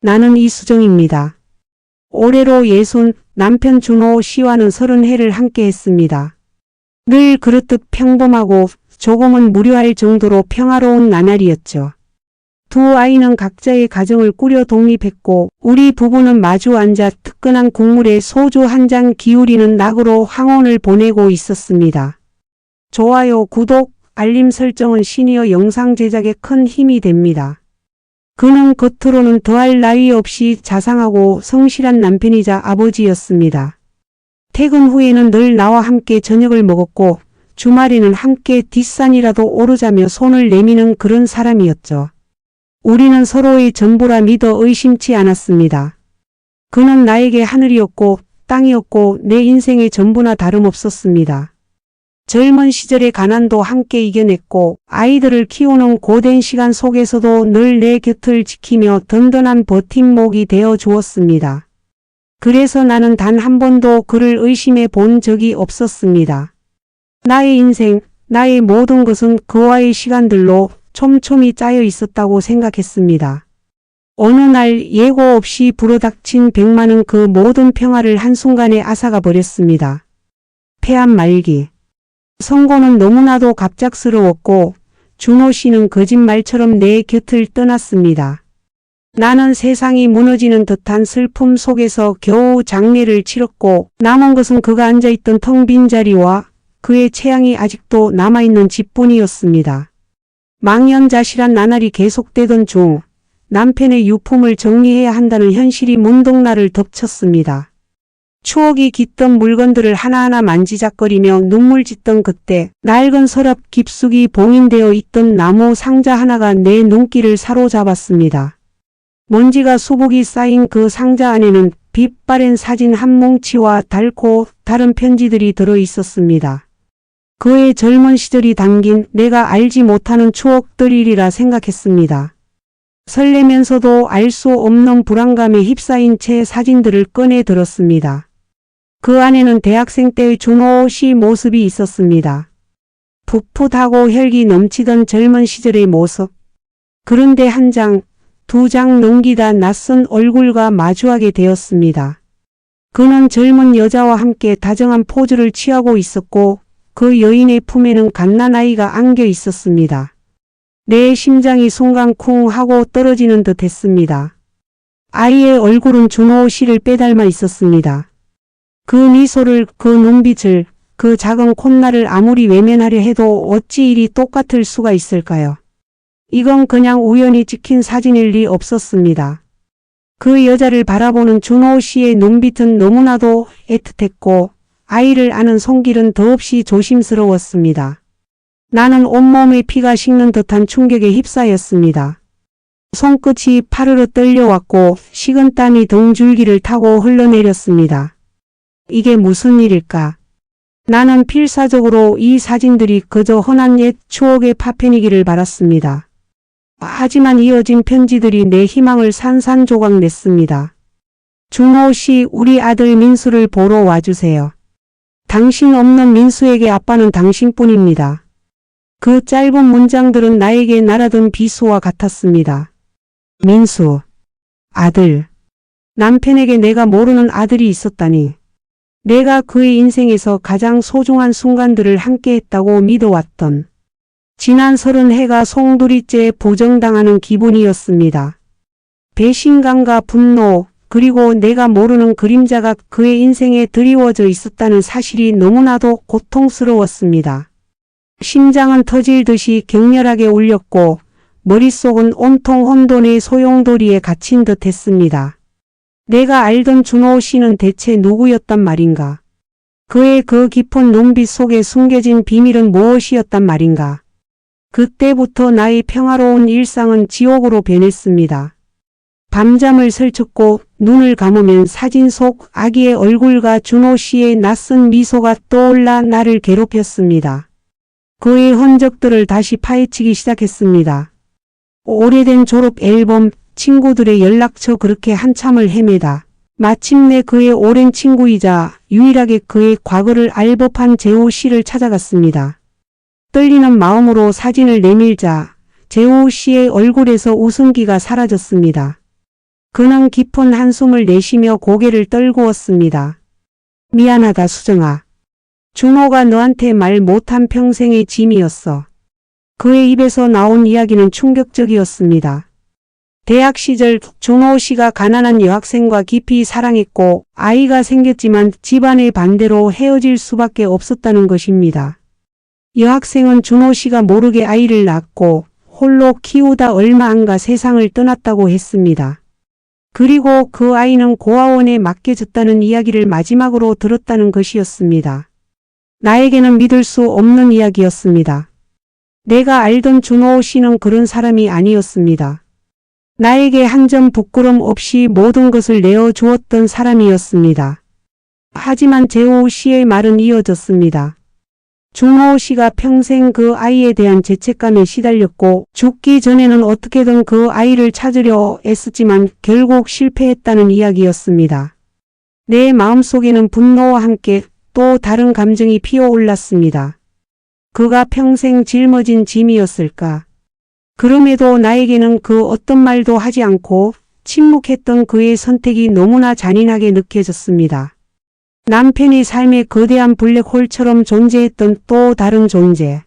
나는 이수정입니다. 올해로 60, 남편 준호 씨와는 30해를 함께 했습니다. 늘 그렇듯 평범하고 조금은 무료할 정도로 평화로운 나날이었죠. 두 아이는 각자의 가정을 꾸려 독립했고 우리 부부는 마주 앉아 뜨끈한 국물에 소주 한 잔 기울이는 낙으로 황혼을 보내고 있었습니다. 좋아요, 구독, 알림 설정은 시니어 영상 제작에 큰 힘이 됩니다. 그는 겉으로는 더할 나위 없이 자상하고 성실한 남편이자 아버지였습니다. 퇴근 후에는 늘 나와 함께 저녁을 먹었고 주말에는 함께 뒷산이라도 오르자며 손을 내미는 그런 사람이었죠. 우리는 서로의 전부라 믿어 의심치 않았습니다. 그는 나에게 하늘이었고 땅이었고 내 인생의 전부나 다름없었습니다. 젊은 시절의 가난도 함께 이겨냈고 아이들을 키우는 고된 시간 속에서도 늘 내 곁을 지키며 든든한 버팀목이 되어 주었습니다. 그래서 나는 단 한 번도 그를 의심해 본 적이 없었습니다. 나의 인생, 나의 모든 것은 그와의 시간들로 촘촘히 짜여 있었다고 생각했습니다. 어느 날 예고 없이 불어닥친 백마는 그 모든 평화를 한순간에 앗아가 버렸습니다. 폐암 말기. 선고는 너무나도 갑작스러웠고 준호 씨는 거짓말처럼 내 곁을 떠났습니다. 나는 세상이 무너지는 듯한 슬픔 속에서 겨우 장례를 치렀고 남은 것은 그가 앉아있던 텅 빈 자리와 그의 체향이 아직도 남아있는 집뿐이었습니다. 망연자실한 나날이 계속되던 중 남편의 유품을 정리해야 한다는 현실이 문득 나를 덮쳤습니다. 추억이 깃든 물건들을 하나하나 만지작거리며 눈물 짓던 그때 낡은 서랍 깊숙이 봉인되어 있던 나무 상자 하나가 내 눈길을 사로잡았습니다. 먼지가 수북이 쌓인 그 상자 안에는 빛바랜 사진 한 뭉치와 달고 다른 편지들이 들어 있었습니다. 그의 젊은 시절이 담긴 내가 알지 못하는 추억들이리라 생각했습니다. 설레면서도 알 수 없는 불안감에 휩싸인 채 사진들을 꺼내 들었습니다. 그 안에는 대학생 때의 준호 씨 모습이 있었습니다. 풋풋하고 혈기 넘치던 젊은 시절의 모습. 그런데 한 장, 두 장 넘기다 낯선 얼굴과 마주하게 되었습니다. 그는 젊은 여자와 함께 다정한 포즈를 취하고 있었고 그 여인의 품에는 갓난아이가 안겨 있었습니다. 내 심장이 순간 쿵 하고 떨어지는 듯 했습니다. 아이의 얼굴은 준호 씨를 빼닮아 있었습니다. 그 미소를, 그 눈빛을, 그 작은 콧날을 아무리 외면하려 해도 어찌 이리 똑같을 수가 있을까요? 이건 그냥 우연히 찍힌 사진일 리 없었습니다. 그 여자를 바라보는 준호 씨의 눈빛은 너무나도 애틋했고 아이를 안은 손길은 더없이 조심스러웠습니다. 나는 온몸의 피가 식는 듯한 충격에 휩싸였습니다. 손끝이 파르르 떨려왔고 식은땀이 등줄기를 타고 흘러내렸습니다. 이게 무슨 일일까? 나는 필사적으로 이 사진들이 그저 흔한 옛 추억의 파편이기를 바랐습니다. 하지만 이어진 편지들이 내 희망을 산산조각 냈습니다. 준호 씨, 우리 아들 민수를 보러 와주세요. 당신 없는 민수에게 아빠는 당신뿐입니다. 그 짧은 문장들은 나에게 날아든 비수와 같았습니다. 민수, 아들. 남편에게 내가 모르는 아들이 있었다니. 내가 그의 인생에서 가장 소중한 순간들을 함께했다고 믿어왔던 지난 30해가 송두리째 부정당하는 기분이었습니다. 배신감과 분노, 그리고 내가 모르는 그림자가 그의 인생에 드리워져 있었다는 사실이 너무나도 고통스러웠습니다. 심장은 터질 듯이 격렬하게 울렸고 머릿속은 온통 혼돈의 소용돌이에 갇힌 듯 했습니다. 내가 알던 준호 씨는 대체 누구였단 말인가? 그의 그 깊은 눈빛 속에 숨겨진 비밀은 무엇이었단 말인가? 그때부터 나의 평화로운 일상은 지옥으로 변했습니다. 밤잠을 설쳤고 눈을 감으면 사진 속 아기의 얼굴과 준호 씨의 낯선 미소가 떠올라 나를 괴롭혔습니다. 그의 흔적들을 다시 파헤치기 시작했습니다. 오래된 졸업 앨범, 친구들의 연락처, 그렇게 한참을 헤매다 마침내 그의 오랜 친구이자 유일하게 그의 과거를 알 법한 재호 씨를 찾아갔습니다. 떨리는 마음으로 사진을 내밀자 재호 씨의 얼굴에서 웃음기가 사라졌습니다. 그는 깊은 한숨을 내쉬며 고개를 떨구었습니다. 미안하다 수정아. 준호가 너한테 말 못한 평생의 짐이었어. 그의 입에서 나온 이야기는 충격적이었습니다. 대학 시절 준호 씨가 가난한 여학생과 깊이 사랑했고 아이가 생겼지만 집안의 반대로 헤어질 수밖에 없었다는 것입니다. 여학생은 준호 씨가 모르게 아이를 낳고 홀로 키우다 얼마 안 가 세상을 떠났다고 했습니다. 그리고 그 아이는 고아원에 맡겨졌다는 이야기를 마지막으로 들었다는 것이었습니다. 나에게는 믿을 수 없는 이야기였습니다. 내가 알던 준호 씨는 그런 사람이 아니었습니다. 나에게 한 점 부끄럼 없이 모든 것을 내어주었던 사람이었습니다. 하지만 재호 씨의 말은 이어졌습니다. 준호 씨가 평생 그 아이에 대한 죄책감에 시달렸고 죽기 전에는 어떻게든 그 아이를 찾으려 애썼지만 결국 실패했다는 이야기였습니다. 내 마음속에는 분노와 함께 또 다른 감정이 피어올랐습니다. 그가 평생 짊어진 짐이었을까? 그럼에도 나에게는 그 어떤 말도 하지 않고 침묵했던 그의 선택이 너무나 잔인하게 느껴졌습니다. 남편의 삶에 거대한 블랙홀처럼 존재했던 또 다른 존재.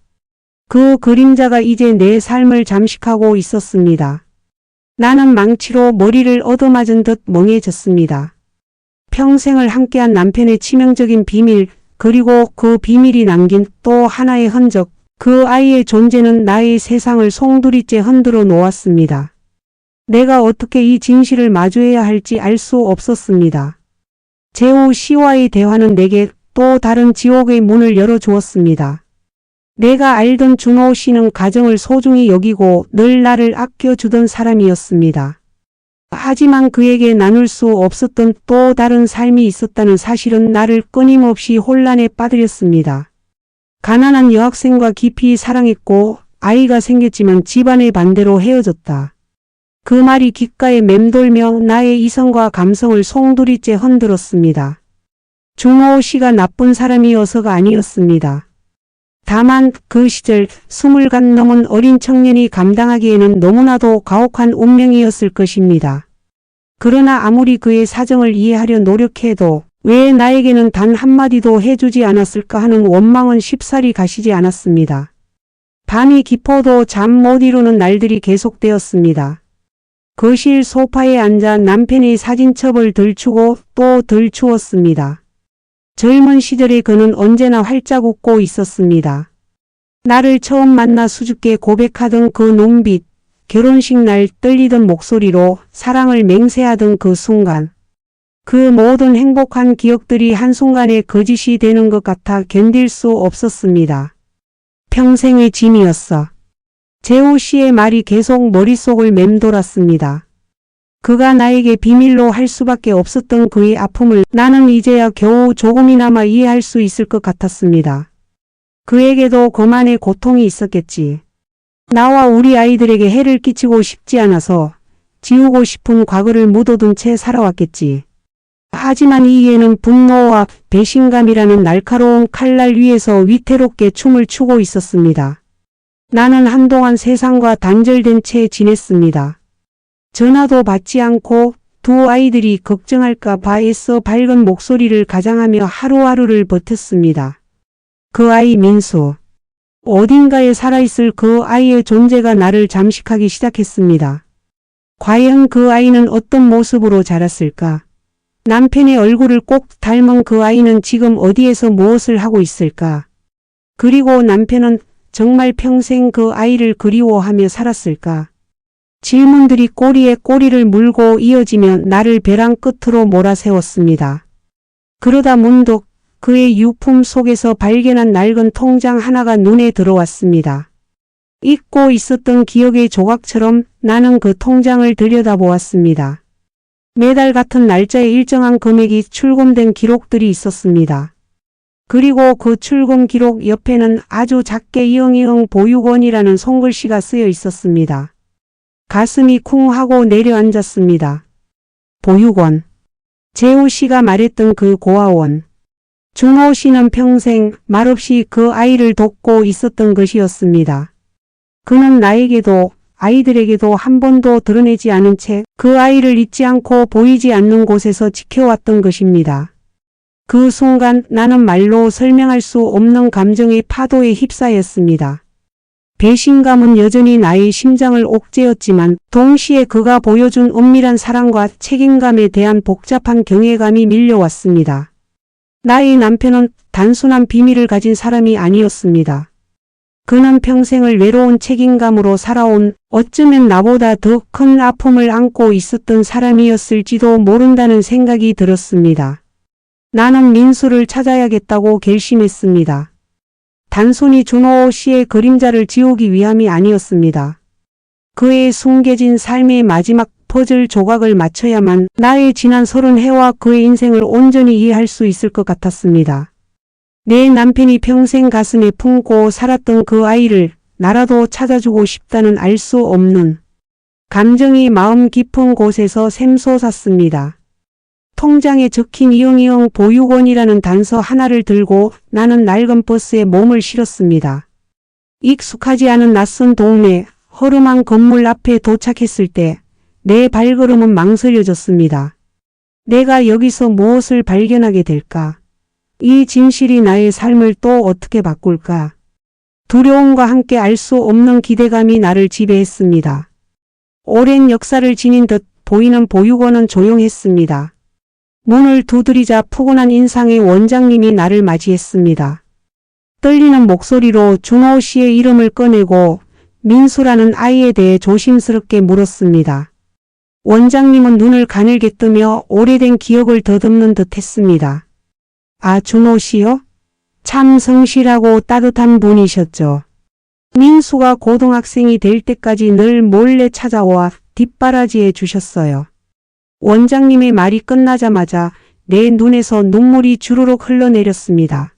그 그림자가 이제 내 삶을 잠식하고 있었습니다. 나는 망치로 머리를 얻어맞은 듯 멍해졌습니다. 평생을 함께한 남편의 치명적인 비밀, 그리고 그 비밀이 남긴 또 하나의 흔적, 그 아이의 존재는 나의 세상을 송두리째 흔들어 놓았습니다. 내가 어떻게 이 진실을 마주해야 할지 알 수 없었습니다. 재호 씨와의 대화는 내게 또 다른 지옥의 문을 열어주었습니다. 내가 알던 준호 씨는 가정을 소중히 여기고 늘 나를 아껴주던 사람이었습니다. 하지만 그에게 나눌 수 없었던 또 다른 삶이 있었다는 사실은 나를 끊임없이 혼란에 빠뜨렸습니다. 가난한 여학생과 깊이 사랑했고 아이가 생겼지만 집안의 반대로 헤어졌다. 그 말이 귓가에 맴돌며 나의 이성과 감성을 송두리째 흔들었습니다. 준호 씨가 나쁜 사람이어서가 아니었습니다. 다만 그 시절 20간 넘은 어린 청년이 감당하기에는 너무나도 가혹한 운명이었을 것입니다. 그러나 아무리 그의 사정을 이해하려 노력해도 왜 나에게는 단 한마디도 해주지 않았을까 하는 원망은 쉽사리 가시지 않았습니다. 밤이 깊어도 잠 못 이루는 날들이 계속되었습니다. 거실 소파에 앉아 남편의 사진첩을 들추고 또 들추었습니다. 젊은 시절에 그는 언제나 활짝 웃고 있었습니다. 나를 처음 만나 수줍게 고백하던 그 눈빛, 결혼식 날 떨리던 목소리로 사랑을 맹세하던 그 순간. 그 모든 행복한 기억들이 한순간에 거짓이 되는 것 같아 견딜 수 없었습니다. 평생의 짐이었어. 재호 씨의 말이 계속 머릿속을 맴돌았습니다. 그가 나에게 비밀로 할 수밖에 없었던 그의 아픔을 나는 이제야 겨우 조금이나마 이해할 수 있을 것 같았습니다. 그에게도 그만의 고통이 있었겠지. 나와 우리 아이들에게 해를 끼치고 싶지 않아서 지우고 싶은 과거를 묻어둔 채 살아왔겠지. 하지만 이에는 분노와 배신감이라는 날카로운 칼날 위에서 위태롭게 춤을 추고 있었습니다. 나는 한동안 세상과 단절된 채 지냈습니다. 전화도 받지 않고 두 아이들이 걱정할까 봐 애써 밝은 목소리를 가장하며 하루하루를 버텼습니다. 그 아이 민수. 어딘가에 살아있을 그 아이의 존재가 나를 잠식하기 시작했습니다. 과연 그 아이는 어떤 모습으로 자랐을까? 남편의 얼굴을 꼭 닮은 그 아이는 지금 어디에서 무엇을 하고 있을까? 그리고 남편은 정말 평생 그 아이를 그리워하며 살았을까? 질문들이 꼬리에 꼬리를 물고 이어지며 나를 벼랑 끝으로 몰아세웠습니다. 그러다 문득 그의 유품 속에서 발견한 낡은 통장 하나가 눈에 들어왔습니다. 잊고 있었던 기억의 조각처럼 나는 그 통장을 들여다보았습니다. 매달 같은 날짜에 일정한 금액이 출금된 기록들이 있었습니다. 그리고 그 출금 기록 옆에는 아주 작게 이응이응 보육원이라는 손글씨가 쓰여 있었습니다. 가슴이 쿵 하고 내려앉았습니다. 보육원. 재호 씨가 말했던 그 고아원. 준호 씨는 평생 말없이 그 아이를 돕고 있었던 것이었습니다. 그는 나에게도 아이들에게도 한 번도 드러내지 않은 채 그 아이를 잊지 않고 보이지 않는 곳에서 지켜왔던 것입니다. 그 순간 나는 말로 설명할 수 없는 감정의 파도에 휩싸였습니다. 배신감은 여전히 나의 심장을 옥죄었지만 동시에 그가 보여준 은밀한 사랑과 책임감에 대한 복잡한 경외감이 밀려왔습니다. 나의 남편은 단순한 비밀을 가진 사람이 아니었습니다. 그는 평생을 외로운 책임감으로 살아온, 어쩌면 나보다 더 큰 아픔을 안고 있었던 사람이었을지도 모른다는 생각이 들었습니다. 나는 민수를 찾아야겠다고 결심했습니다. 단순히 준호 씨의 그림자를 지우기 위함이 아니었습니다. 그의 숨겨진 삶의 마지막 퍼즐 조각을 맞춰야만 나의 지난 30해와 그의 인생을 온전히 이해할 수 있을 것 같았습니다. 내 남편이 평생 가슴에 품고 살았던 그 아이를 나라도 찾아주고 싶다는 알 수 없는 감정이 마음 깊은 곳에서 샘솟았습니다. 통장에 적힌 이응이응 보육원이라는 단서 하나를 들고 나는 낡은 버스에 몸을 실었습니다. 익숙하지 않은 낯선 동네, 허름한 건물 앞에 도착했을 때 내 발걸음은 망설여졌습니다. 내가 여기서 무엇을 발견하게 될까? 이 진실이 나의 삶을 또 어떻게 바꿀까? 두려움과 함께 알 수 없는 기대감이 나를 지배했습니다. 오랜 역사를 지닌 듯 보이는 보육원은 조용했습니다. 문을 두드리자 푸근한 인상의 원장님이 나를 맞이했습니다. 떨리는 목소리로 준호 씨의 이름을 꺼내고 민수라는 아이에 대해 조심스럽게 물었습니다. 원장님은 눈을 가늘게 뜨며 오래된 기억을 더듬는 듯 했습니다. 아, 준호 씨요? 참 성실하고 따뜻한 분이셨죠. 민수가 고등학생이 될 때까지 늘 몰래 찾아와 뒷바라지해 주셨어요. 원장님의 말이 끝나자마자 내 눈에서 눈물이 주르륵 흘러내렸습니다.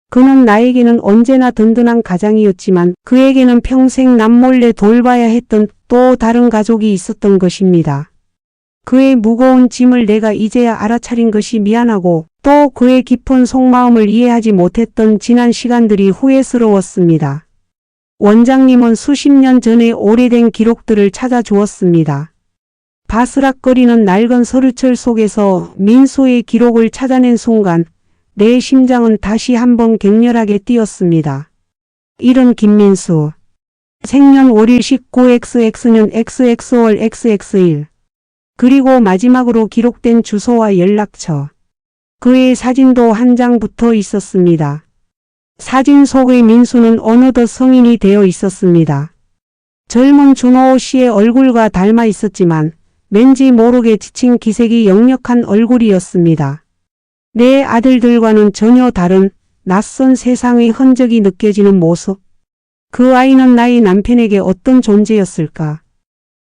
그는 나에게는 언제나 든든한 가장이었지만 그에게는 평생 남몰래 돌봐야 했던 또 다른 가족이 있었던 것입니다. 그의 무거운 짐을 내가 이제야 알아차린 것이 미안하고 또 그의 깊은 속마음을 이해하지 못했던 지난 시간들이 후회스러웠습니다. 원장님은 수십 년 전의 오래된 기록들을 찾아주었습니다. 바스락거리는 낡은 서류철 속에서 민수의 기록을 찾아낸 순간 내 심장은 다시 한번 격렬하게 뛰었습니다. 이름 김민수. 생년 월일 19XX 년 XX월 XX1. 그리고 마지막으로 기록된 주소와 연락처. 그의 사진도 한 장 붙어 있었습니다. 사진 속의 민수는 어느덧 성인이 되어 있었습니다. 젊은 준호 씨의 얼굴과 닮아 있었지만 왠지 모르게 지친 기색이 역력한 얼굴이었습니다. 내 아들들과는 전혀 다른 낯선 세상의 흔적이 느껴지는 모습. 그 아이는 나의 남편에게 어떤 존재였을까?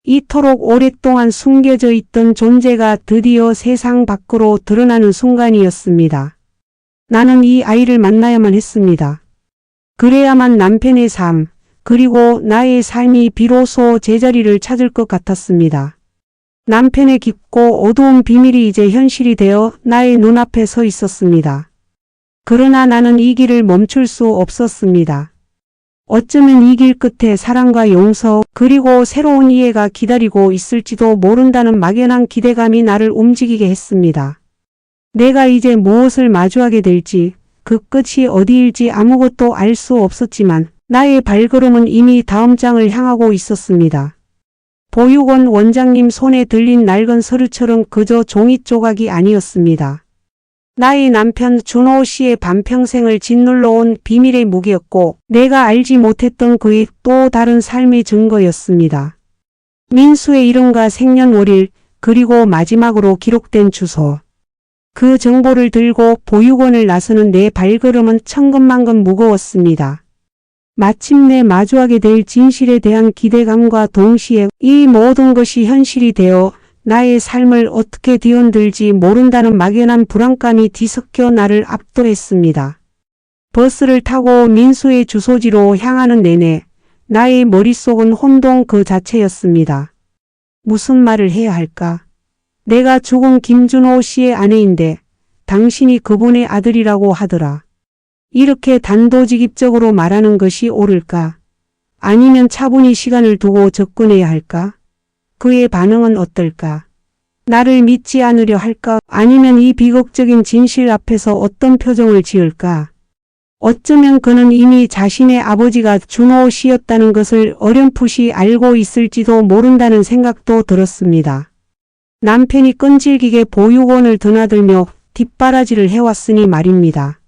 이토록 오랫동안 숨겨져 있던 존재가 드디어 세상 밖으로 드러나는 순간이었습니다. 나는 이 아이를 만나야만 했습니다. 그래야만 남편의 삶, 그리고 나의 삶이 비로소 제자리를 찾을 것 같았습니다. 남편의 깊고 어두운 비밀이 이제 현실이 되어 나의 눈앞에 서 있었습니다. 그러나 나는 이 길을 멈출 수 없었습니다. 어쩌면 이 길 끝에 사랑과 용서 그리고 새로운 이해가 기다리고 있을지도 모른다는 막연한 기대감이 나를 움직이게 했습니다. 내가 이제 무엇을 마주하게 될지, 그 끝이 어디일지 아무것도 알 수 없었지만 나의 발걸음은 이미 다음 장을 향하고 있었습니다. 보육원 원장님 손에 들린 낡은 서류처럼 그저 종이 조각이 아니었습니다. 나의 남편 준호 씨의 반평생을 짓눌러온 비밀의 무게였고 내가 알지 못했던 그의 또 다른 삶의 증거였습니다. 민수의 이름과 생년월일 그리고 마지막으로 기록된 주소. 그 정보를 들고 보육원을 나서는 내 발걸음은 천근만근 무거웠습니다. 마침내 마주하게 될 진실에 대한 기대감과 동시에 이 모든 것이 현실이 되어 나의 삶을 어떻게 뒤흔들지 모른다는 막연한 불안감이 뒤섞여 나를 압도했습니다. 버스를 타고 민수의 주소지로 향하는 내내 나의 머릿속은 혼돈 그 자체였습니다. 무슨 말을 해야 할까? 내가 죽은 김준호 씨의 아내인데 당신이 그분의 아들이라고 하더라. 이렇게 단도직입적으로 말하는 것이 옳을까? 아니면 차분히 시간을 두고 접근해야 할까? 그의 반응은 어떨까? 나를 믿지 않으려 할까? 아니면 이 비극적인 진실 앞에서 어떤 표정을 지을까? 어쩌면 그는 이미 자신의 아버지가 준호 씨였다는 것을 어렴풋이 알고 있을지도 모른다는 생각도 들었습니다. 남편이 끈질기게 보육원을 드나들며 뒷바라지를 해왔으니 말입니다.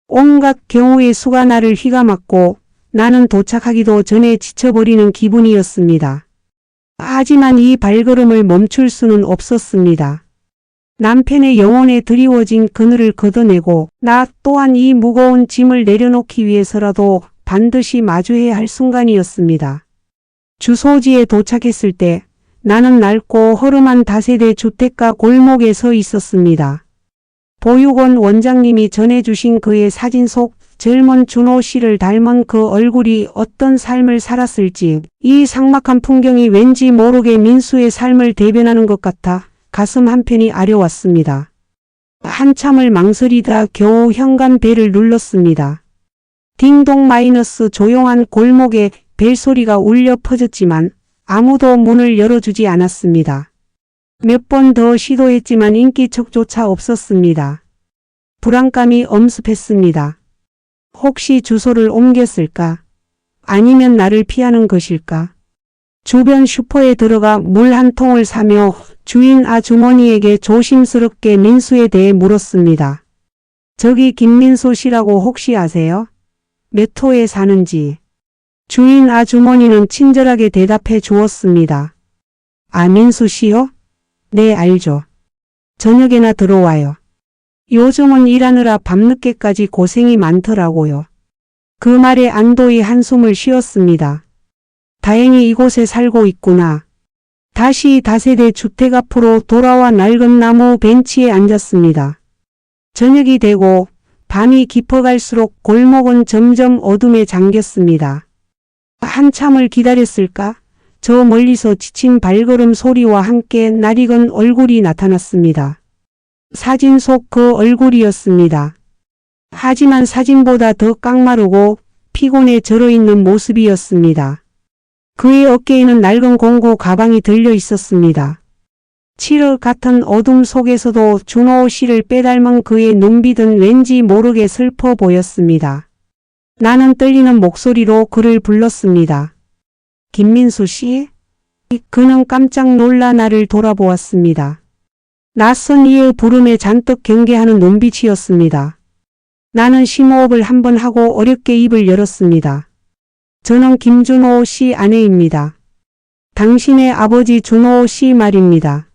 온갖 경우의 수가 나를 휘감았고 나는 도착하기도 전에 지쳐버리는 기분이었습니다. 하지만 이 발걸음을 멈출 수는 없었습니다. 남편의 영혼에 드리워진 그늘을 걷어내고 나 또한 이 무거운 짐을 내려놓기 위해서라도 반드시 마주해야 할 순간이었습니다. 주소지에 도착했을 때 나는 낡고 허름한 다세대 주택가 골목에 서 있었습니다. 보육원 원장님이 전해주신 그의 사진 속 젊은 준호 씨를 닮은 그 얼굴이 어떤 삶을 살았을지 이 삭막한 풍경이 왠지 모르게 민수의 삶을 대변하는 것 같아 가슴 한편이 아려왔습니다. 한참을 망설이다 겨우 현관벨을 눌렀습니다. 딩동 마이너스 조용한 골목에 벨소리가 울려 퍼졌지만 아무도 문을 열어주지 않았습니다. 몇 번 더 시도했지만 인기척조차 없었습니다. 불안감이 엄습했습니다. 혹시 주소를 옮겼을까? 아니면 나를 피하는 것일까? 주변 슈퍼에 들어가 물 한 통을 사며 주인 아주머니에게 조심스럽게 민수에 대해 물었습니다. 저기 김민수 씨라고 혹시 아세요? 몇 호에 사는지. 주인 아주머니는 친절하게 대답해 주었습니다. 아, 민수 씨요? 네, 알죠. 저녁에나 들어와요. 요즘은 일하느라 밤늦게까지 고생이 많더라고요. 그 말에 안도의 한숨을 쉬었습니다. 다행히 이곳에 살고 있구나. 다시 다세대 주택 앞으로 돌아와 낡은 나무 벤치에 앉았습니다. 저녁이 되고 밤이 깊어갈수록 골목은 점점 어둠에 잠겼습니다. 한참을 기다렸을까? 저 멀리서 지친 발걸음 소리와 함께 낯익은 얼굴이 나타났습니다. 사진 속 그 얼굴이었습니다. 하지만 사진보다 더 깡마르고 피곤해 절어있는 모습이었습니다. 그의 어깨에는 낡은 공구 가방이 들려 있었습니다. 칠흑 같은 어둠 속에서도 준호 씨를 빼닮은 그의 눈빛은 왠지 모르게 슬퍼 보였습니다. 나는 떨리는 목소리로 그를 불렀습니다. 김민수 씨? 그는 깜짝 놀라 나를 돌아보았습니다. 낯선 이의 부름에 잔뜩 경계하는 눈빛이었습니다. 나는 심호흡을 한번 하고 어렵게 입을 열었습니다. 저는 김준호 씨 아내입니다. 당신의 아버지 준호 씨 말입니다.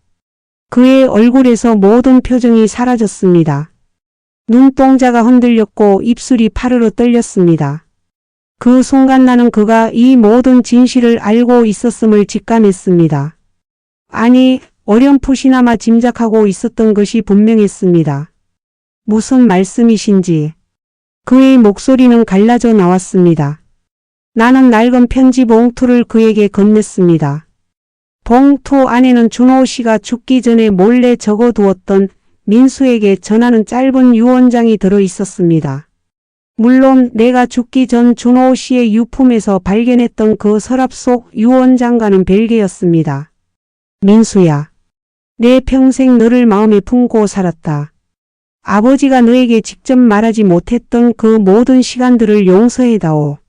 그의 얼굴에서 모든 표정이 사라졌습니다. 눈동자가 흔들렸고 입술이 파르르 떨렸습니다. 그 순간 나는 그가 이 모든 진실을 알고 있었음을 직감했습니다. 아니, 어렴풋이나마 짐작하고 있었던 것이 분명했습니다. 무슨 말씀이신지. 그의 목소리는 갈라져 나왔습니다. 나는 낡은 편지 봉투를 그에게 건넸습니다. 봉투 안에는 준호 씨가 죽기 전에 몰래 적어두었던 민수에게 전하는 짧은 유언장이 들어 있었습니다. 물론 내가 죽기 전 준호 씨의 유품에서 발견했던 그 서랍 속 유언장과는 별개였습니다. 민수야, 내 평생 너를 마음에 품고 살았다. 아버지가 너에게 직접 말하지 못했던 그 모든 시간들을 용서해다오.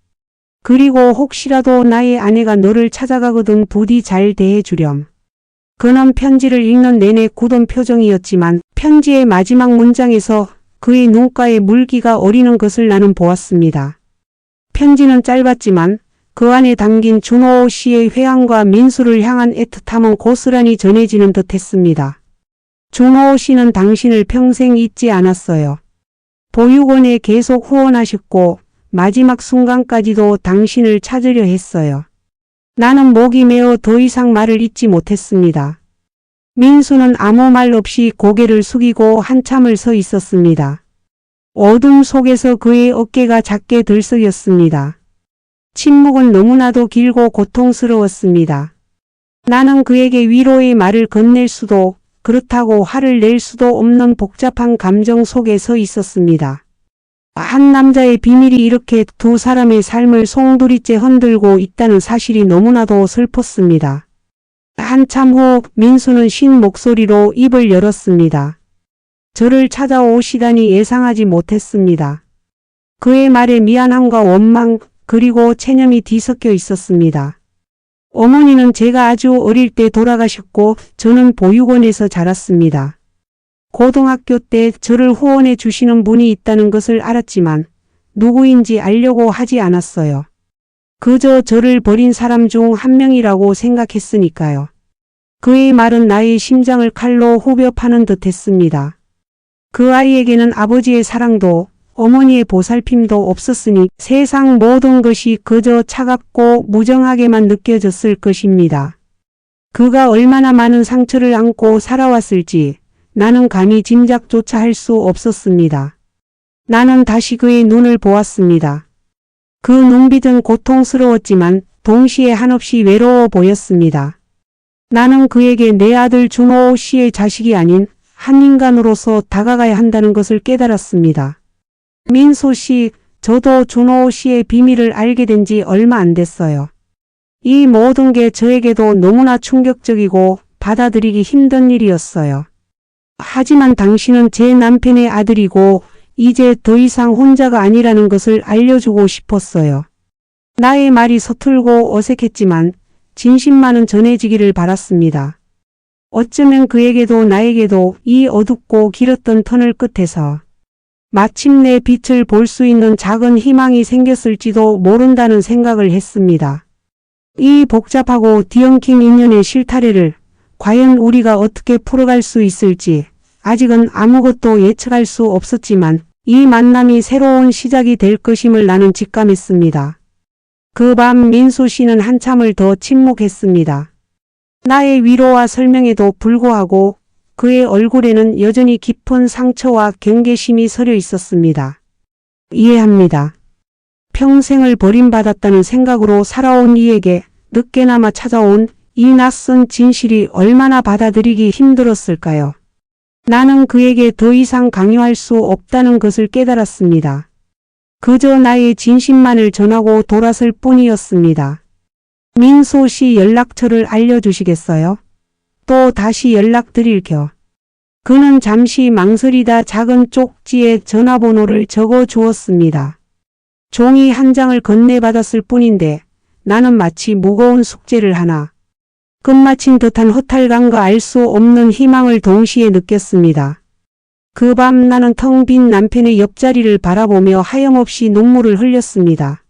그리고 혹시라도 나의 아내가 너를 찾아가거든 부디 잘 대해주렴. 그는 편지를 읽는 내내 굳은 표정이었지만 편지의 마지막 문장에서 그의 눈가에 물기가 어리는 것을 나는 보았습니다. 편지는 짧았지만 그 안에 담긴 준호 씨의 회한과 민수를 향한 애틋함은 고스란히 전해지는 듯했습니다. 준호 씨는 당신을 평생 잊지 않았어요. 보육원에 계속 후원하셨고 마지막 순간까지도 당신을 찾으려 했어요. 나는 목이 메어 더 이상 말을 잇지 못했습니다. 민수는 아무 말 없이 고개를 숙이고 한참을 서 있었습니다. 어둠 속에서 그의 어깨가 작게 들썩였습니다. 침묵은 너무나도 길고 고통스러웠습니다. 나는 그에게 위로의 말을 건넬 수도 그렇다고 화를 낼 수도 없는 복잡한 감정 속에 서 있었습니다. 한 남자의 비밀이 이렇게 두 사람의 삶을 송두리째 흔들고 있다는 사실이 너무나도 슬펐습니다. 한참 후 민수는 쉰 목소리로 입을 열었습니다. 저를 찾아오시다니 예상하지 못했습니다. 그의 말에 미안함과 원망 그리고 체념이 뒤섞여 있었습니다. 어머니는 제가 아주 어릴 때 돌아가셨고 저는 보육원에서 자랐습니다. 고등학교 때 저를 후원해 주시는 분이 있다는 것을 알았지만 누구인지 알려고 하지 않았어요. 그저 저를 버린 사람 중 한 명이라고 생각했으니까요. 그의 말은 나의 심장을 칼로 후벼 파는 듯 했습니다. 그 아이에게는 아버지의 사랑도 어머니의 보살핌도 없었으니 세상 모든 것이 그저 차갑고 무정하게만 느껴졌을 것입니다. 그가 얼마나 많은 상처를 안고 살아왔을지 나는 감히 짐작조차 할 수 없었습니다. 나는 다시 그의 눈을 보았습니다. 그 눈빛은 고통스러웠지만 동시에 한없이 외로워 보였습니다. 나는 그에게 내 아들 준호 씨의 자식이 아닌 한 인간으로서 다가가야 한다는 것을 깨달았습니다. 민수 씨, 저도 준호 씨의 비밀을 알게 된 지 얼마 안 됐어요. 이 모든 게 저에게도 너무나 충격적이고 받아들이기 힘든 일이었어요. 하지만 당신은 제 남편의 아들이고 이제 더 이상 혼자가 아니라는 것을 알려주고 싶었어요. 나의 말이 서툴고 어색했지만 진심만은 전해지기를 바랐습니다. 어쩌면 그에게도 나에게도 이 어둡고 길었던 터널 끝에서 마침내 빛을 볼 수 있는 작은 희망이 생겼을지도 모른다는 생각을 했습니다. 이 복잡하고 뒤엉킨 인연의 실타래를 과연 우리가 어떻게 풀어갈 수 있을지 아직은 아무것도 예측할 수 없었지만 이 만남이 새로운 시작이 될 것임을 나는 직감했습니다. 그 밤 민수 씨는 한참을 더 침묵했습니다. 나의 위로와 설명에도 불구하고 그의 얼굴에는 여전히 깊은 상처와 경계심이 서려 있었습니다. 이해합니다. 평생을 버림받았다는 생각으로 살아온 이에게 늦게나마 찾아온 이 낯선 진실이 얼마나 받아들이기 힘들었을까요? 나는 그에게 더 이상 강요할 수 없다는 것을 깨달았습니다. 그저 나의 진심만을 전하고 돌아설 뿐이었습니다. 민수 씨 연락처를 알려주시겠어요? 또 다시 연락드릴게요. 그는 잠시 망설이다 작은 쪽지에 전화번호를 적어 주었습니다. 종이 한 장을 건네받았을 뿐인데 나는 마치 무거운 숙제를 하나 끝마친 듯한 허탈감과 알 수 없는 희망을 동시에 느꼈습니다. 그 밤 나는 텅 빈 남편의 옆자리를 바라보며 하염없이 눈물을 흘렸습니다.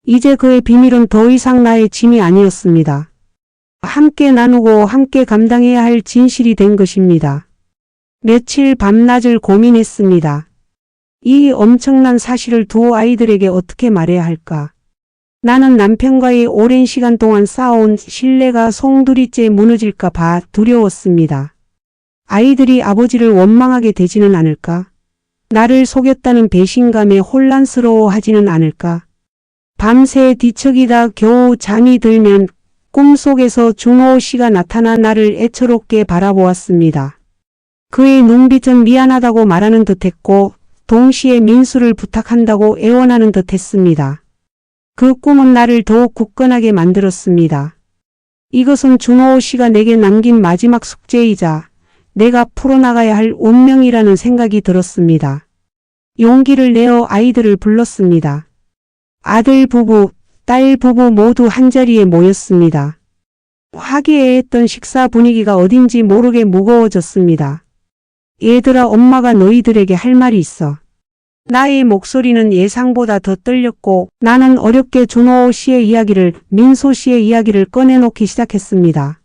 이제 그의 비밀은 더 이상 나의 짐이 아니었습니다. 함께 나누고 함께 감당해야 할 진실이 된 것입니다. 며칠 밤낮을 고민했습니다. 이 엄청난 사실을 두 아이들에게 어떻게 말해야 할까? 나는 남편과의 오랜 시간 동안 쌓아온 신뢰가 송두리째 무너질까 봐 두려웠습니다. 아이들이 아버지를 원망하게 되지는 않을까? 나를 속였다는 배신감에 혼란스러워하지는 않을까? 밤새 뒤척이다 겨우 잠이 들면 꿈속에서 준호 씨가 나타나 나를 애처롭게 바라보았습니다. 그의 눈빛은 미안하다고 말하는 듯했고 동시에 민수를 부탁한다고 애원하는 듯했습니다. 그 꿈은 나를 더욱 굳건하게 만들었습니다. 이것은 준호 씨가 내게 남긴 마지막 숙제이자 내가 풀어나가야 할 운명이라는 생각이 들었습니다. 용기를 내어 아이들을 불렀습니다. 아들 부부, 딸 부부 모두 한자리에 모였습니다. 화기애애했던 식사 분위기가 어딘지 모르게 무거워졌습니다. 얘들아, 엄마가 너희들에게 할 말이 있어. 나의 목소리는 예상보다 더 떨렸고 나는 어렵게 준호 씨의 이야기를, 민수 씨의 이야기를 꺼내놓기 시작했습니다.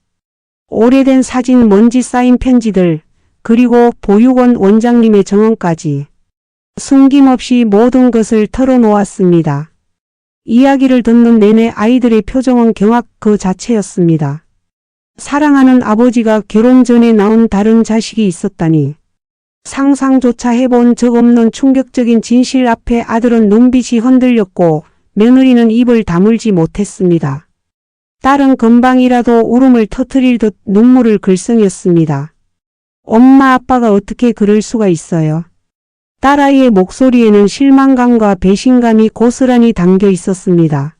오래된 사진, 먼지 쌓인 편지들, 그리고 보육원 원장님의 정언까지 숨김없이 모든 것을 털어놓았습니다. 이야기를 듣는 내내 아이들의 표정은 경악 그 자체였습니다. 사랑하는 아버지가 결혼 전에 낳은 다른 자식이 있었다니. 상상조차 해본 적 없는 충격적인 진실 앞에 아들은 눈빛이 흔들렸고 며느리는 입을 다물지 못했습니다. 딸은 금방이라도 울음을 터뜨릴 듯 눈물을 글썽였습니다. 엄마, 아빠가 어떻게 그럴 수가 있어요? 딸아이의 목소리에는 실망감과 배신감이 고스란히 담겨 있었습니다.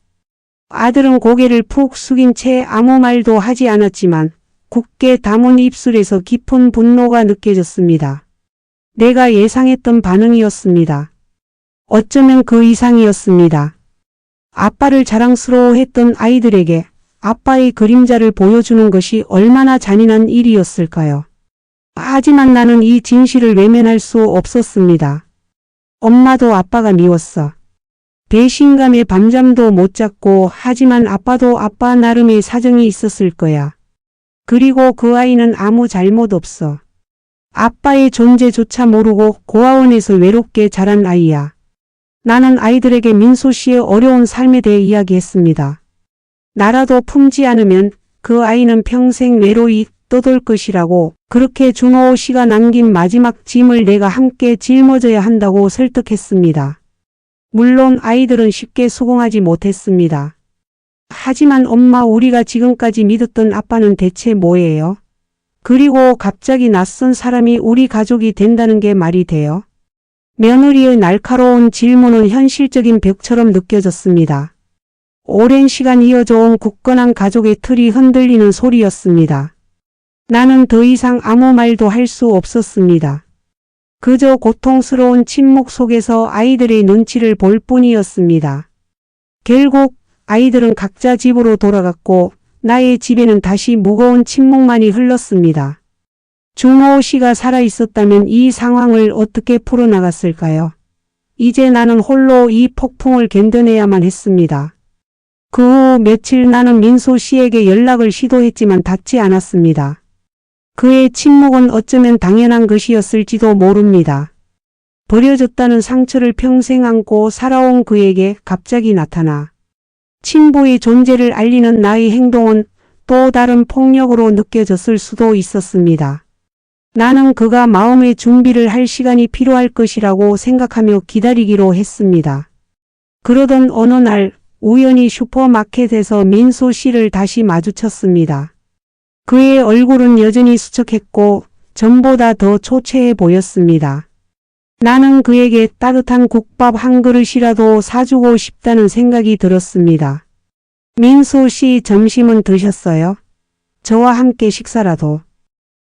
아들은 고개를 푹 숙인 채 아무 말도 하지 않았지만 굳게 담은 입술에서 깊은 분노가 느껴졌습니다. 내가 예상했던 반응이었습니다. 어쩌면 그 이상이었습니다. 아빠를 자랑스러워했던 아이들에게 아빠의 그림자를 보여주는 것이 얼마나 잔인한 일이었을까요? 하지만 나는 이 진실을 외면할 수 없었습니다. 엄마도 아빠가 미웠어. 배신감에 밤잠도 못 잤고 하지만 아빠도 아빠 나름의 사정이 있었을 거야. 그리고 그 아이는 아무 잘못 없어. 아빠의 존재조차 모르고 고아원에서 외롭게 자란 아이야. 나는 아이들에게 민소 씨의 어려운 삶에 대해 이야기했습니다. 나라도 품지 않으면 그 아이는 평생 외로이 떠돌 것이라고, 그렇게 준호 씨가 남긴 마지막 짐을 내가 함께 짊어져야 한다고 설득했습니다. 물론 아이들은 쉽게 수긍하지 못했습니다. 하지만 엄마, 우리가 지금까지 믿었던 아빠는 대체 뭐예요? 그리고 갑자기 낯선 사람이 우리 가족이 된다는 게 말이 돼요? 며느리의 날카로운 질문은 현실적인 벽처럼 느껴졌습니다. 오랜 시간 이어져온 굳건한 가족의 틀이 흔들리는 소리였습니다. 나는 더 이상 아무 말도 할 수 없었습니다. 그저 고통스러운 침묵 속에서 아이들의 눈치를 볼 뿐이었습니다. 결국 아이들은 각자 집으로 돌아갔고 나의 집에는 다시 무거운 침묵만이 흘렀습니다. 준호 씨가 살아있었다면 이 상황을 어떻게 풀어나갔을까요? 이제 나는 홀로 이 폭풍을 견뎌내야만 했습니다. 그 후 며칠 나는 민소 씨에게 연락을 시도했지만 닿지 않았습니다. 그의 침묵은 어쩌면 당연한 것이었을지도 모릅니다. 버려졌다는 상처를 평생 안고 살아온 그에게 갑자기 나타나 친부의 존재를 알리는 나의 행동은 또 다른 폭력으로 느껴졌을 수도 있었습니다. 나는 그가 마음의 준비를 할 시간이 필요할 것이라고 생각하며 기다리기로 했습니다. 그러던 어느 날 우연히 슈퍼마켓에서 민소 씨를 다시 마주쳤습니다. 그의 얼굴은 여전히 수척했고 전보다 더 초췌해 보였습니다. 나는 그에게 따뜻한 국밥 한 그릇이라도 사주고 싶다는 생각이 들었습니다. 민소 씨, 점심은 드셨어요? 저와 함께 식사라도.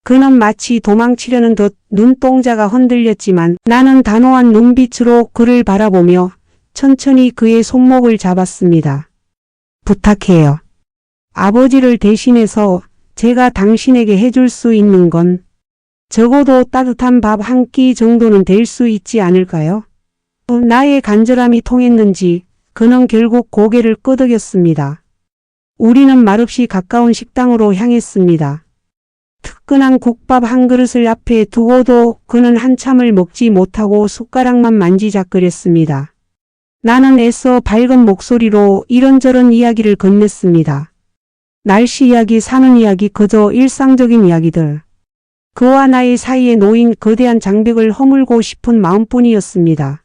그는 마치 도망치려는 듯 눈동자가 흔들렸지만 나는 단호한 눈빛으로 그를 바라보며 천천히 그의 손목을 잡았습니다. 부탁해요. 아버지를 대신해서 제가 당신에게 해줄 수 있는 건 적어도 따뜻한 밥 한 끼 정도는 될 수 있지 않을까요? 나의 간절함이 통했는지 그는 결국 고개를 끄덕였습니다. 우리는 말없이 가까운 식당으로 향했습니다. 뜨끈한 국밥 한 그릇을 앞에 두고도 그는 한참을 먹지 못하고 숟가락만 만지작거렸습니다. 나는 애써 밝은 목소리로 이런저런 이야기를 건넸습니다. 날씨 이야기, 사는 이야기, 그저 일상적인 이야기들. 그와 나의 사이에 놓인 거대한 장벽을 허물고 싶은 마음뿐이었습니다.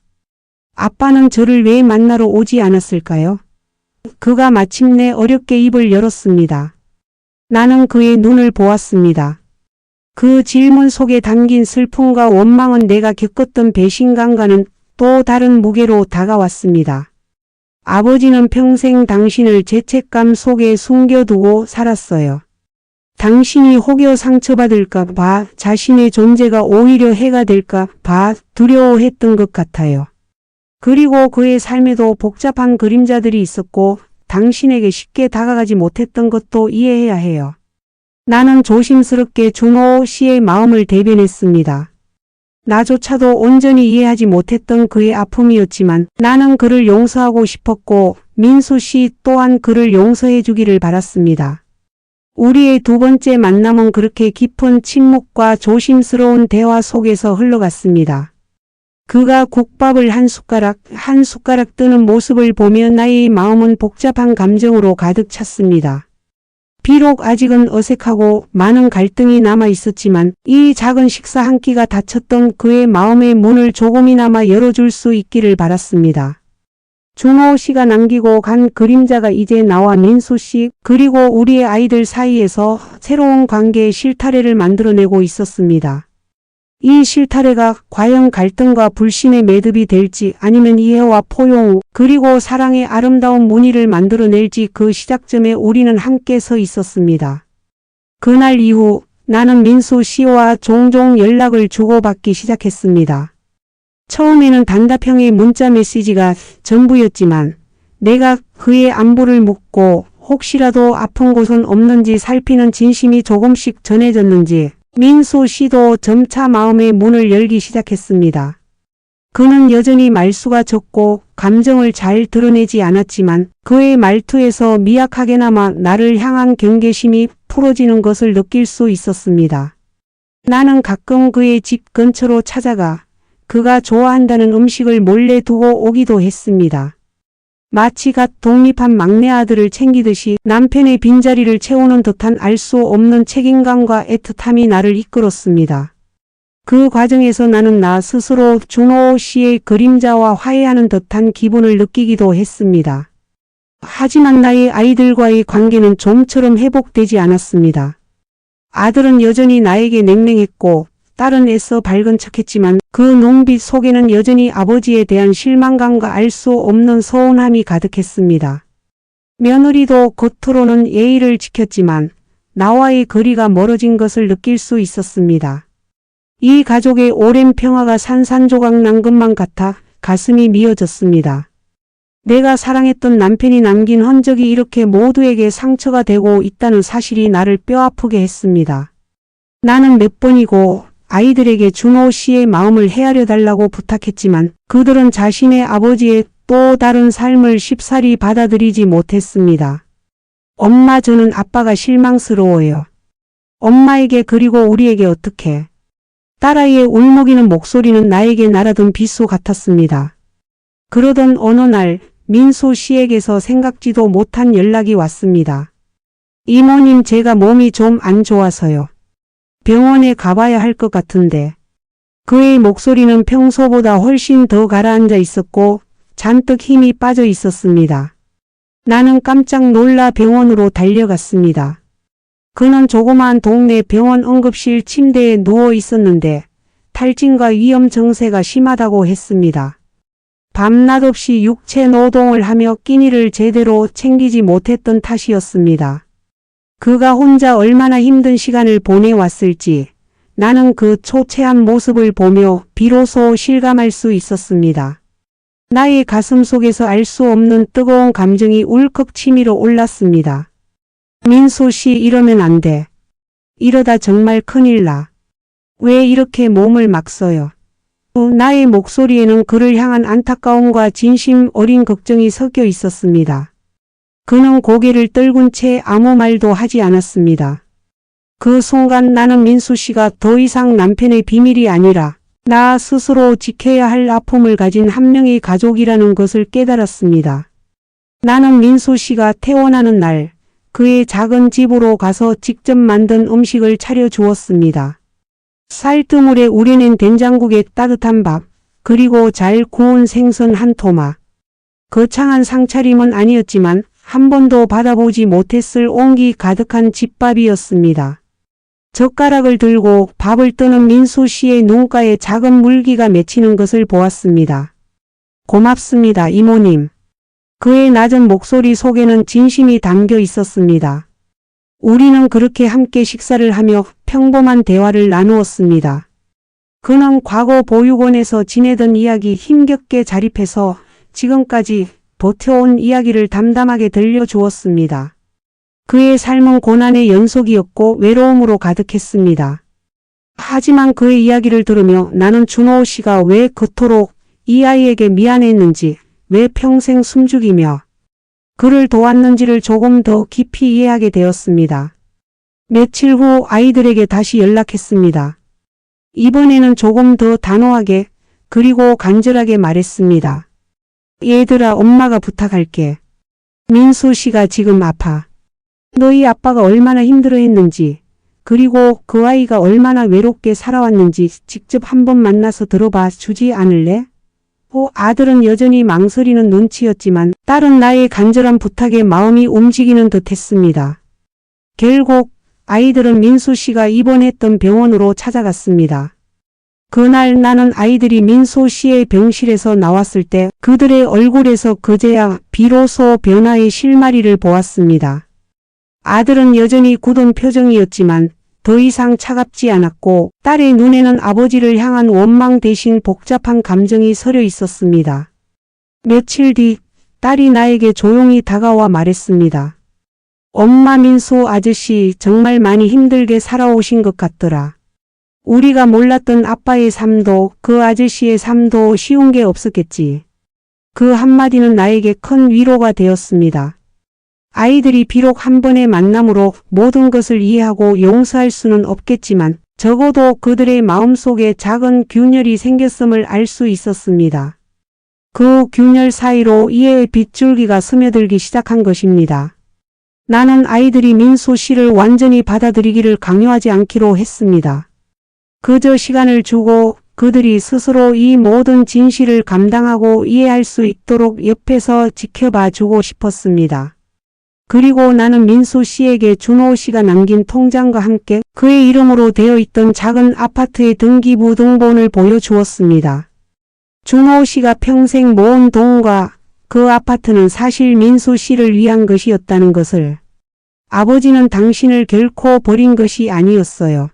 아빠는 저를 왜 만나러 오지 않았을까요? 그가 마침내 어렵게 입을 열었습니다. 나는 그의 눈을 보았습니다. 그 질문 속에 담긴 슬픔과 원망은 내가 겪었던 배신감과는 또 다른 무게로 다가왔습니다. 아버지는 평생 당신을 죄책감 속에 숨겨두고 살았어요. 당신이 혹여 상처받을까 봐, 자신의 존재가 오히려 해가 될까 봐 두려워했던 것 같아요. 그리고 그의 삶에도 복잡한 그림자들이 있었고 당신에게 쉽게 다가가지 못했던 것도 이해해야 해요. 나는 조심스럽게 준호 씨의 마음을 대변했습니다. 나조차도 온전히 이해하지 못했던 그의 아픔이었지만 나는 그를 용서하고 싶었고 민수 씨 또한 그를 용서해 주기를 바랐습니다. 우리의 두 번째 만남은 그렇게 깊은 침묵과 조심스러운 대화 속에서 흘러갔습니다. 그가 국밥을 한 숟가락 한 숟가락 뜨는 모습을 보며 나의 마음은 복잡한 감정으로 가득 찼습니다. 비록 아직은 어색하고 많은 갈등이 남아 있었지만 이 작은 식사 한 끼가 닫혔던 그의 마음의 문을 조금이나마 열어줄 수 있기를 바랐습니다. 준호 씨가 남기고 간 그림자가 이제 나와 민수 씨 그리고 우리의 아이들 사이에서 새로운 관계의 실타래를 만들어내고 있었습니다. 이 실타래가 과연 갈등과 불신의 매듭이 될지 아니면 이해와 포용 그리고 사랑의 아름다운 무늬를 만들어낼지 그 시작점에 우리는 함께 서 있었습니다. 그날 이후 나는 민수 씨와 종종 연락을 주고받기 시작했습니다. 처음에는 단답형의 문자 메시지가 전부였지만 내가 그의 안부를 묻고 혹시라도 아픈 곳은 없는지 살피는 진심이 조금씩 전해졌는지 민수 씨도 점차 마음의 문을 열기 시작했습니다. 그는 여전히 말수가 적고 감정을 잘 드러내지 않았지만 그의 말투에서 미약하게나마 나를 향한 경계심이 풀어지는 것을 느낄 수 있었습니다. 나는 가끔 그의 집 근처로 찾아가 그가 좋아한다는 음식을 몰래 두고 오기도 했습니다. 마치 갓 독립한 막내 아들을 챙기듯이 남편의 빈자리를 채우는 듯한 알 수 없는 책임감과 애틋함이 나를 이끌었습니다. 그 과정에서 나는 나 스스로 준호 씨의 그림자와 화해하는 듯한 기분을 느끼기도 했습니다. 하지만 나의 아이들과의 관계는 좀처럼 회복되지 않았습니다. 아들은 여전히 나에게 냉랭했고 딸은 애써 밝은 척했지만 그 눈빛 속에는 여전히 아버지에 대한 실망감과 알 수 없는 서운함이 가득했습니다. 며느리도 겉으로는 예의를 지켰지만 나와의 거리가 멀어진 것을 느낄 수 있었습니다. 이 가족의 오랜 평화가 산산조각 난 것만 같아 가슴이 미어졌습니다. 내가 사랑했던 남편이 남긴 흔적이 이렇게 모두에게 상처가 되고 있다는 사실이 나를 뼈아프게 했습니다. 나는 몇 번이고 아이들에게 준호 씨의 마음을 헤아려 달라고 부탁했지만 그들은 자신의 아버지의 또 다른 삶을 쉽사리 받아들이지 못했습니다. 엄마, 저는 아빠가 실망스러워요. 엄마에게 그리고 우리에게 어떻게? 딸아이의 울먹이는 목소리는 나에게 날아든 빗소 같았습니다. 그러던 어느 날 민수 씨에게서 생각지도 못한 연락이 왔습니다. 이모님, 제가 몸이 좀 안 좋아서요. 병원에 가봐야 할 것 같은데. 그의 목소리는 평소보다 훨씬 더 가라앉아 있었고 잔뜩 힘이 빠져 있었습니다. 나는 깜짝 놀라 병원으로 달려갔습니다. 그는 조그마한 동네 병원 응급실 침대에 누워 있었는데 탈진과 위염 증세가 심하다고 했습니다. 밤낮 없이 육체 노동을 하며 끼니를 제대로 챙기지 못했던 탓이었습니다. 그가 혼자 얼마나 힘든 시간을 보내왔을지 나는 그 초췌한 모습을 보며 비로소 실감할 수 있었습니다. 나의 가슴 속에서 알 수 없는 뜨거운 감정이 울컥 치밀어 올랐습니다. 민수 씨, 이러면 안 돼. 이러다 정말 큰일 나. 왜 이렇게 몸을 막 써요? 나의 목소리에는 그를 향한 안타까움과 진심 어린 걱정이 섞여 있었습니다. 그는 고개를 떨군 채 아무 말도 하지 않았습니다. 그 순간 나는 민수 씨가 더 이상 남편의 비밀이 아니라 나 스스로 지켜야 할 아픔을 가진 한 명의 가족이라는 것을 깨달았습니다. 나는 민수 씨가 퇴원하는 날 그의 작은 집으로 가서 직접 만든 음식을 차려주었습니다. 쌀뜨물에 우려낸 된장국에 따뜻한 밥, 그리고 잘 구운 생선 한 토막. 거창한 상차림은 아니었지만 한 번도 받아보지 못했을 온기 가득한 집밥이었습니다. 젓가락을 들고 밥을 뜨는 민수 씨의 눈가에 작은 물기가 맺히는 것을 보았습니다. 고맙습니다, 이모님. 그의 낮은 목소리 속에는 진심이 담겨 있었습니다. 우리는 그렇게 함께 식사를 하며 평범한 대화를 나누었습니다. 그는 과거 보육원에서 지내던 이야기 힘겹게 자립해서 지금까지 버텨온 이야기를 담담하게 들려주었습니다. 그의 삶은 고난의 연속이었고 외로움으로 가득했습니다. 하지만 그의 이야기를 들으며 나는 준호 씨가 왜 그토록 이 아이에게 미안했는지, 왜 평생 숨죽이며 그를 도왔는지를 조금 더 깊이 이해하게 되었습니다. 며칠 후 아이들에게 다시 연락했습니다. 이번에는 조금 더 단호하게 그리고 간절하게 말했습니다. 얘들아, 엄마가 부탁할게. 민수 씨가 지금 아파. 너희 아빠가 얼마나 힘들어했는지, 그리고 그 아이가 얼마나 외롭게 살아왔는지 직접 한번 만나서 들어봐 주지 않을래? 아들은 여전히 망설이는 눈치였지만 딸은 나의 간절한 부탁에 마음이 움직이는 듯 했습니다. 결국 아이들은 민수 씨가 입원했던 병원으로 찾아갔습니다. 그날 나는 아이들이 민소 씨의 병실에서 나왔을 때 그들의 얼굴에서 그제야 비로소 변화의 실마리를 보았습니다. 아들은 여전히 굳은 표정이었지만 더 이상 차갑지 않았고 딸의 눈에는 아버지를 향한 원망 대신 복잡한 감정이 서려 있었습니다. 며칠 뒤 딸이 나에게 조용히 다가와 말했습니다. 엄마, 민소 아저씨 정말 많이 힘들게 살아오신 것 같더라. 우리가 몰랐던 아빠의 삶도 그 아저씨의 삶도 쉬운 게 없었겠지. 그 한마디는 나에게 큰 위로가 되었습니다. 아이들이 비록 한 번의 만남으로 모든 것을 이해하고 용서할 수는 없겠지만 적어도 그들의 마음속에 작은 균열이 생겼음을 알 수 있었습니다. 그 균열 사이로 이해의 빗줄기가 스며들기 시작한 것입니다. 나는 아이들이 민소 씨를 완전히 받아들이기를 강요하지 않기로 했습니다. 그저 시간을 주고 그들이 스스로 이 모든 진실을 감당하고 이해할 수 있도록 옆에서 지켜봐 주고 싶었습니다. 그리고 나는 민소 씨에게 준호 씨가 남긴 통장과 함께 그의 이름으로 되어 있던 작은 아파트의 등기부등본을 보여주었습니다. 준호 씨가 평생 모은 돈과 그 아파트는 사실 민소 씨를 위한 것이었다는 것을. 아버지는 당신을 결코 버린 것이 아니었어요.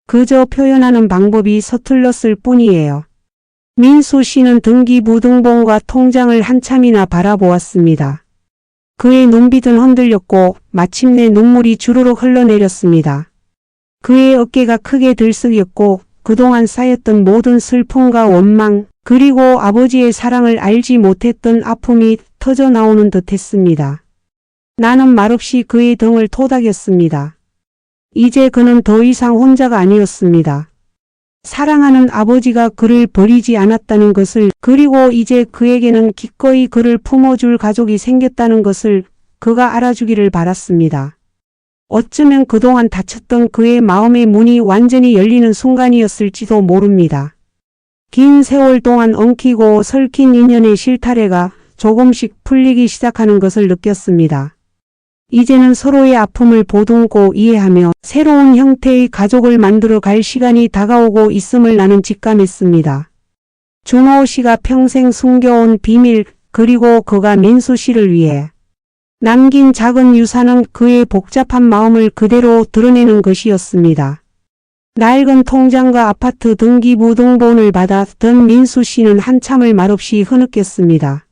그저 표현하는 방법이 서툴렀을 뿐이에요. 민소 씨는 등기부등본과 통장을 한참이나 바라보았습니다. 그의 눈빛은 흔들렸고 마침내 눈물이 주르륵 흘러내렸습니다. 그의 어깨가 크게 들썩였고 그동안 쌓였던 모든 슬픔과 원망 그리고 아버지의 사랑을 알지 못했던 아픔이 터져 나오는 듯했습니다. 나는 말없이 그의 등을 토닥였습니다. 이제 그는 더 이상 혼자가 아니었습니다. 사랑하는 아버지가 그를 버리지 않았다는 것을 그리고 이제 그에게는 기꺼이 그를 품어줄 가족이 생겼다는 것을 그가 알아주기를 바랐습니다. 어쩌면 그동안 닫혔던 그의 마음의 문이 완전히 열리는 순간이었을지도 모릅니다. 긴 세월 동안 엉키고 설킨 인연의 실타래가 조금씩 풀리기 시작하는 것을 느꼈습니다. 이제는 서로의 아픔을 보듬고 이해하며 새로운 형태의 가족을 만들어 갈 시간이 다가오고 있음을 나는 직감했습니다. 준호 씨가 평생 숨겨온 비밀 그리고 그가 민수 씨를 위해 남긴 작은 유산은 그의 복잡한 마음을 그대로 드러내는 것이었습니다. 낡은 통장과 아파트 등기부등본을 받아 든 민수 씨는 한참을 말없이 흐느꼈습니다.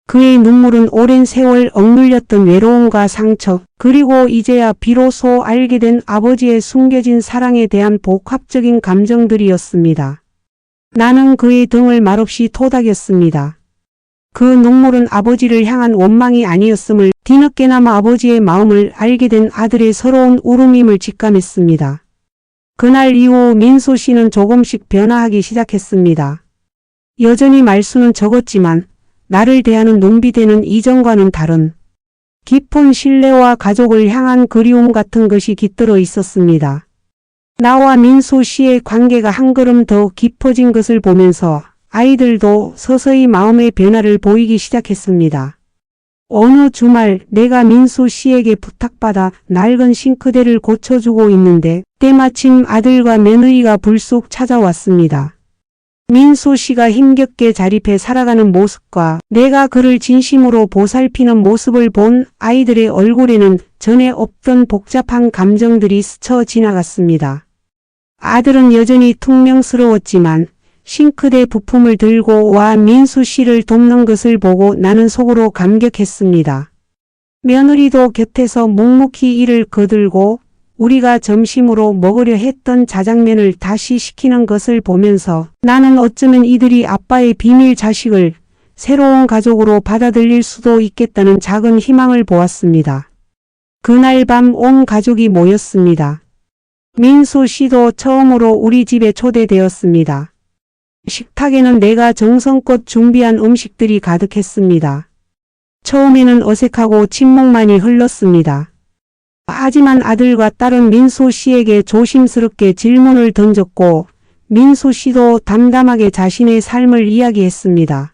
그의 눈물은 오랜 세월 억눌렸던 외로움과 상처, 그리고 이제야 비로소 알게 된 아버지의 숨겨진 사랑에 대한 복합적인 감정들이었습니다. 나는 그의 등을 말없이 토닥였습니다. 그 눈물은 아버지를 향한 원망이 아니었음을 뒤늦게나마 아버지의 마음을 알게 된 아들의 서러운 울음임을 직감했습니다. 그날 이후 민소 씨는 조금씩 변화하기 시작했습니다. 여전히 말수는 적었지만 나를 대하는 눈빛에는 이전과는 다른 깊은 신뢰와 가족을 향한 그리움 같은 것이 깃들어 있었습니다. 나와 민소 씨의 관계가 한 걸음 더 깊어진 것을 보면서 아이들도 서서히 마음의 변화를 보이기 시작했습니다. 어느 주말 내가 민소 씨에게 부탁받아 낡은 싱크대를 고쳐주고 있는데 때마침 아들과 며느리가 불쑥 찾아왔습니다. 민소 씨가 힘겹게 자립해 살아가는 모습과 내가 그를 진심으로 보살피는 모습을 본 아이들의 얼굴에는 전에 없던 복잡한 감정들이 스쳐 지나갔습니다. 아들은 여전히 퉁명스러웠지만 싱크대 부품을 들고 와 민수 씨를 돕는 것을 보고 나는 속으로 감격했습니다. 며느리도 곁에서 묵묵히 일을 거들고 우리가 점심으로 먹으려 했던 자장면을 다시 시키는 것을 보면서 나는 어쩌면 이들이 아빠의 비밀 자식을 새로운 가족으로 받아들일 수도 있겠다는 작은 희망을 보았습니다. 그날 밤 온 가족이 모였습니다. 민수 씨도 처음으로 우리 집에 초대되었습니다. 식탁에는 내가 정성껏 준비한 음식들이 가득했습니다. 처음에는 어색하고 침묵만이 흘렀습니다. 하지만 아들과 딸은 민수 씨에게 조심스럽게 질문을 던졌고 민수 씨도 담담하게 자신의 삶을 이야기했습니다.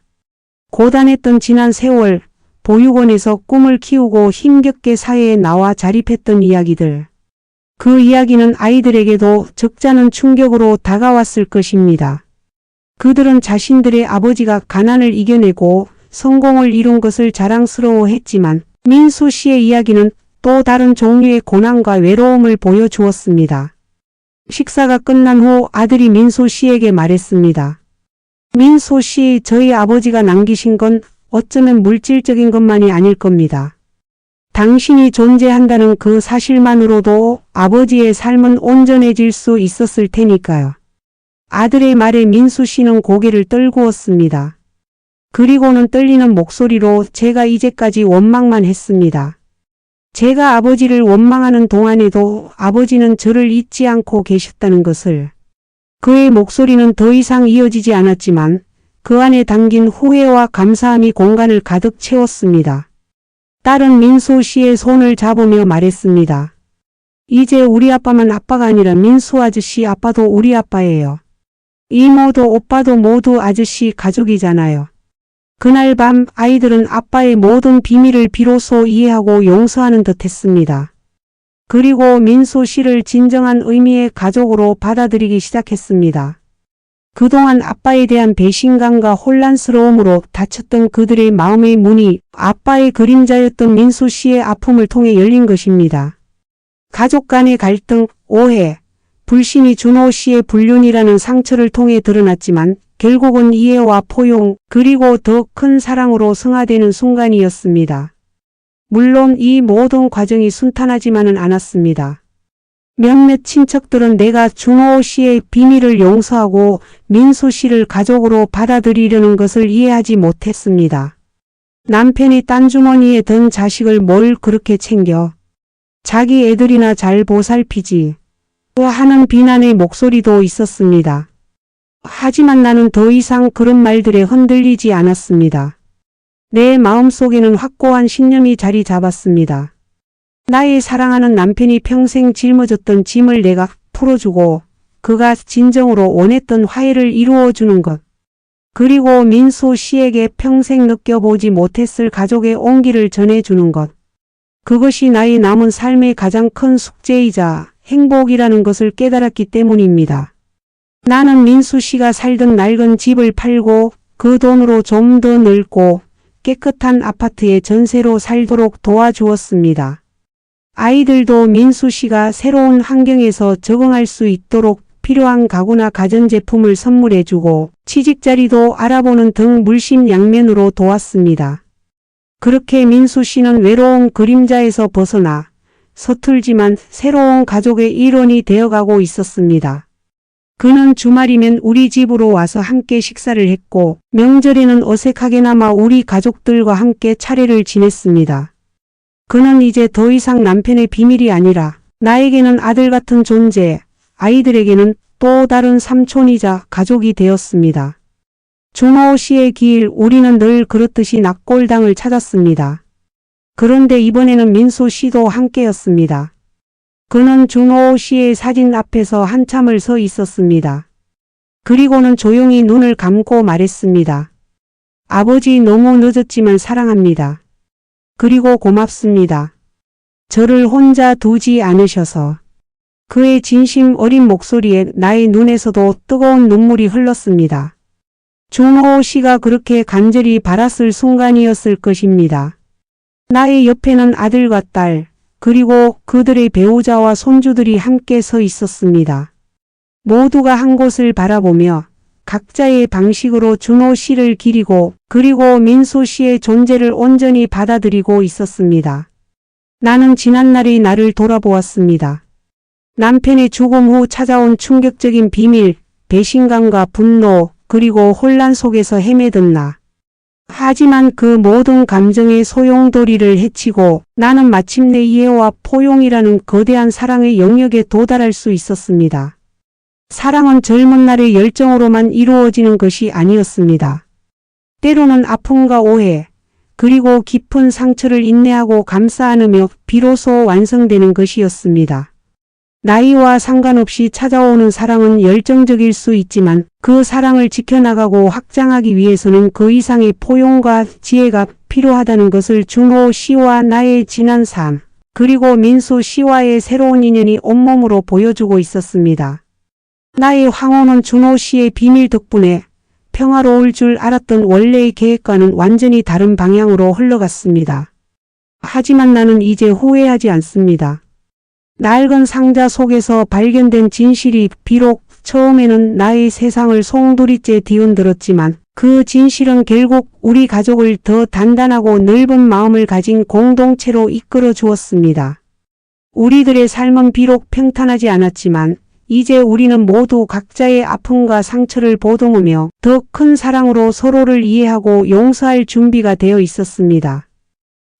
고단했던 지난 세월, 보육원에서 꿈을 키우고 힘겹게 사회에 나와 자립했던 이야기들. 그 이야기는 아이들에게도 적잖은 충격으로 다가왔을 것입니다. 그들은 자신들의 아버지가 가난을 이겨내고 성공을 이룬 것을 자랑스러워했지만 민수 씨의 이야기는 또 다른 종류의 고난과 외로움을 보여주었습니다. 식사가 끝난 후 아들이 민수 씨에게 말했습니다. 민수 씨, 저희 아버지가 남기신 건 어쩌면 물질적인 것만이 아닐 겁니다. 당신이 존재한다는 그 사실만으로도 아버지의 삶은 온전해질 수 있었을 테니까요. 아들의 말에 민수 씨는 고개를 떨구었습니다. 그리고는 떨리는 목소리로 제가 이제까지 원망만 했습니다. 제가 아버지를 원망하는 동안에도 아버지는 저를 잊지 않고 계셨다는 것을. 그의 목소리는 더 이상 이어지지 않았지만 그 안에 담긴 후회와 감사함이 공간을 가득 채웠습니다. 딸은 민수 씨의 손을 잡으며 말했습니다. 이제 우리 아빠만 아빠가 아니라 민수 아저씨 아빠도 우리 아빠예요. 이모도 오빠도 모두 아저씨 가족이잖아요. 그날 밤 아이들은 아빠의 모든 비밀을 비로소 이해하고 용서하는 듯했습니다. 그리고 민수 씨를 진정한 의미의 가족으로 받아들이기 시작했습니다. 그동안 아빠에 대한 배신감과 혼란스러움으로 닫혔던 그들의 마음의 문이 아빠의 그림자였던 민수 씨의 아픔을 통해 열린 것입니다. 가족 간의 갈등, 오해, 불신이 준호 씨의 불륜이라는 상처를 통해 드러났지만 결국은 이해와 포용, 그리고 더 큰 사랑으로 승화되는 순간이었습니다. 물론 이 모든 과정이 순탄하지만은 않았습니다. 몇몇 친척들은 내가 준호 씨의 비밀을 용서하고 민수 씨를 가족으로 받아들이려는 것을 이해하지 못했습니다. 남편이 딴 주머니에 든 자식을 뭘 그렇게 챙겨. 자기 애들이나 잘 보살피지. 하는 비난의 목소리도 있었습니다. 하지만 나는 더 이상 그런 말들에 흔들리지 않았습니다. 내 마음속에는 확고한 신념이 자리 잡았습니다. 나의 사랑하는 남편이 평생 짊어졌던 짐을 내가 풀어주고 그가 진정으로 원했던 화해를 이루어주는 것. 그리고 민수 씨에게 평생 느껴보지 못했을 가족의 온기를 전해주는 것. 그것이 나의 남은 삶의 가장 큰 숙제이자 행복이라는 것을 깨달았기 때문입니다. 나는 민수 씨가 살던 낡은 집을 팔고 그 돈으로 좀 더 넓고 깨끗한 아파트에 전세로 살도록 도와주었습니다. 아이들도 민수 씨가 새로운 환경에서 적응할 수 있도록 필요한 가구나 가전제품을 선물해주고 취직자리도 알아보는 등 물심양면으로 도왔습니다. 그렇게 민수 씨는 외로운 그림자에서 벗어나 서툴지만 새로운 가족의 일원이 되어가고 있었습니다. 그는 주말이면 우리 집으로 와서 함께 식사를 했고 명절에는 어색하게나마 우리 가족들과 함께 차례를 지냈습니다. 그는 이제 더 이상 남편의 비밀이 아니라 나에게는 아들 같은 존재, 아이들에게는 또 다른 삼촌이자 가족이 되었습니다. 준호 씨의 길 우리는 늘 그렇듯이 낙골당을 찾았습니다. 그런데 이번에는 민수 씨도 함께였습니다. 그는 준호 씨의 사진 앞에서 한참을 서 있었습니다. 그리고는 조용히 눈을 감고 말했습니다. 아버지 너무 늦었지만 사랑합니다. 그리고 고맙습니다. 저를 혼자 두지 않으셔서. 그의 진심 어린 목소리에 나의 눈에서도 뜨거운 눈물이 흘렀습니다. 준호 씨가 그렇게 간절히 바랐을 순간이었을 것입니다. 나의 옆에는 아들과 딸, 그리고 그들의 배우자와 손주들이 함께 서 있었습니다. 모두가 한 곳을 바라보며 각자의 방식으로 준호 씨를 기리고 그리고 민수 씨의 존재를 온전히 받아들이고 있었습니다. 나는 지난날의 나를 돌아보았습니다. 남편의 죽음 후 찾아온 충격적인 비밀, 배신감과 분노, 그리고 혼란 속에서 헤매던 나. 하지만 그 모든 감정의 소용돌이를 헤치고 나는 마침내 이해와 포용이라는 거대한 사랑의 영역에 도달할 수 있었습니다. 사랑은 젊은 날의 열정으로만 이루어지는 것이 아니었습니다. 때로는 아픔과 오해, 그리고 깊은 상처를 인내하고 감싸 안으며 비로소 완성되는 것이었습니다. 나이와 상관없이 찾아오는 사랑은 열정적일 수 있지만 그 사랑을 지켜나가고 확장하기 위해서는 그 이상의 포용과 지혜가 필요하다는 것을 준호 씨와 나의 지난 삶, 그리고 민수 씨와의 새로운 인연이 온몸으로 보여주고 있었습니다. 나의 황혼은 준호 씨의 비밀 덕분에 평화로울 줄 알았던 원래의 계획과는 완전히 다른 방향으로 흘러갔습니다. 하지만 나는 이제 후회하지 않습니다. 낡은 상자 속에서 발견된 진실이 비록 처음에는 나의 세상을 송두리째 뒤흔들었지만 그 진실은 결국 우리 가족을 더 단단하고 넓은 마음을 가진 공동체로 이끌어 주었습니다. 우리들의 삶은 비록 평탄하지 않았지만 이제 우리는 모두 각자의 아픔과 상처를 보듬으며 더 큰 사랑으로 서로를 이해하고 용서할 준비가 되어 있었습니다.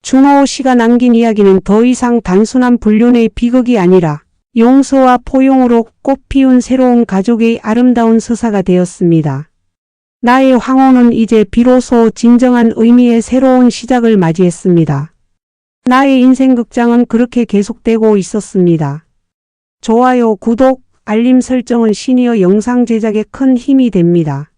준호 씨가 남긴 이야기는 더 이상 단순한 불륜의 비극이 아니라 용서와 포용으로 꽃피운 새로운 가족의 아름다운 서사가 되었습니다. 나의 황혼은 이제 비로소 진정한 의미의 새로운 시작을 맞이했습니다. 나의 인생 극장은 그렇게 계속되고 있었습니다. 좋아요, 구독, 알림 설정은 시니어 영상 제작에 큰 힘이 됩니다.